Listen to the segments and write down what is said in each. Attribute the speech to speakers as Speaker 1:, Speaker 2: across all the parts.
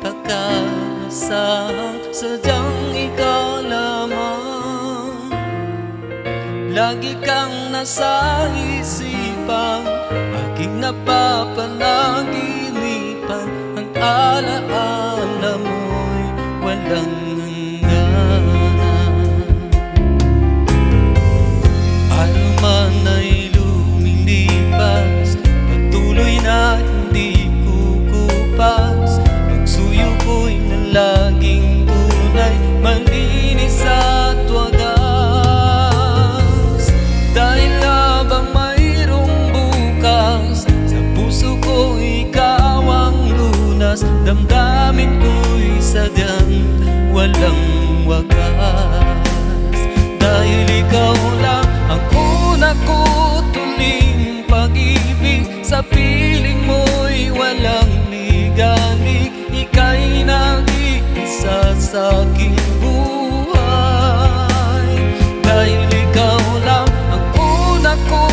Speaker 1: pagkasang sadyang ikaw lamang. Lagi kang nasa isipan, aking napapanaginipan. Ang alaala mo'y walang hanggan. Araw man ay lumilipas, patuloy na hindi kukupas. Pagsuyo ko'y na laging tunay, malinis at wagas. Dahil habang mayroong bukas, sa puso ko ikaw ang lunas. Damdamin ko'y sadyang walang wagas. Dahil ikaw lang ang una ko tuling pag-ibig, sa piling mo'y walang ligalig. Ika'y nag-iisa sa aking buhay. Dahil ikaw lang ang una ko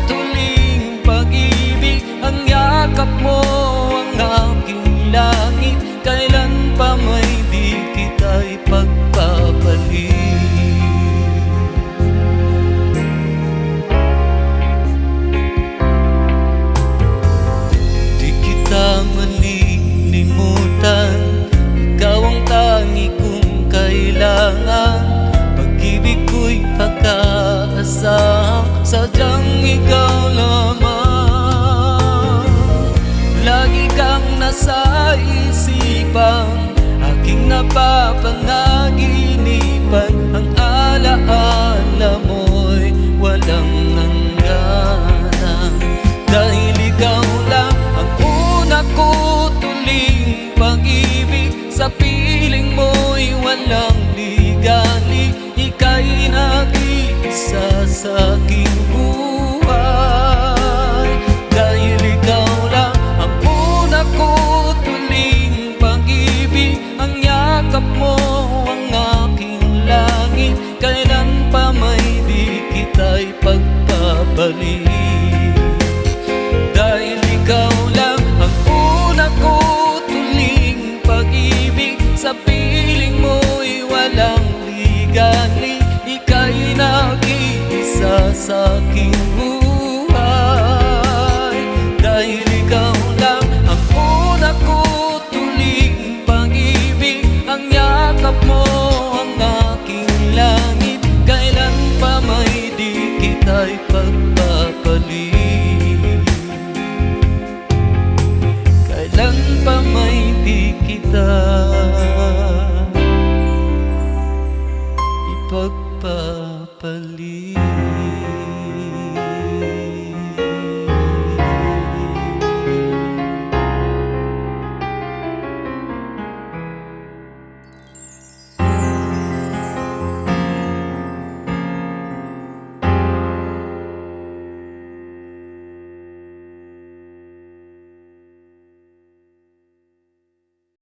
Speaker 1: tuling pag-ibig, ang yakap mo ang aking langit. Kailan pa may di kita'y pagpapalit. Di kita malilimutan, ikaw ang tangi kong kailangan. Pag-ibig ko'y pagkaasang sadyang ikaw lamang. Lagi kang nasa isipan, aking napapanaginipan. Ang alaala mo'y walang hanggan. Dahil ikaw lang ang una ko tuling pag-ibig, sa piling mo'y walang ligalig. Ika'y nag-iisa sa aking buhay. Dahil ikaw lang ang una ko tuling pag-ibig, ang yakap mo ang aking langit. Kailan pa may di kita'y pagpabalik. Dahil ikaw lang ang una ko tuling pag-ibig, sa piling mo'y walang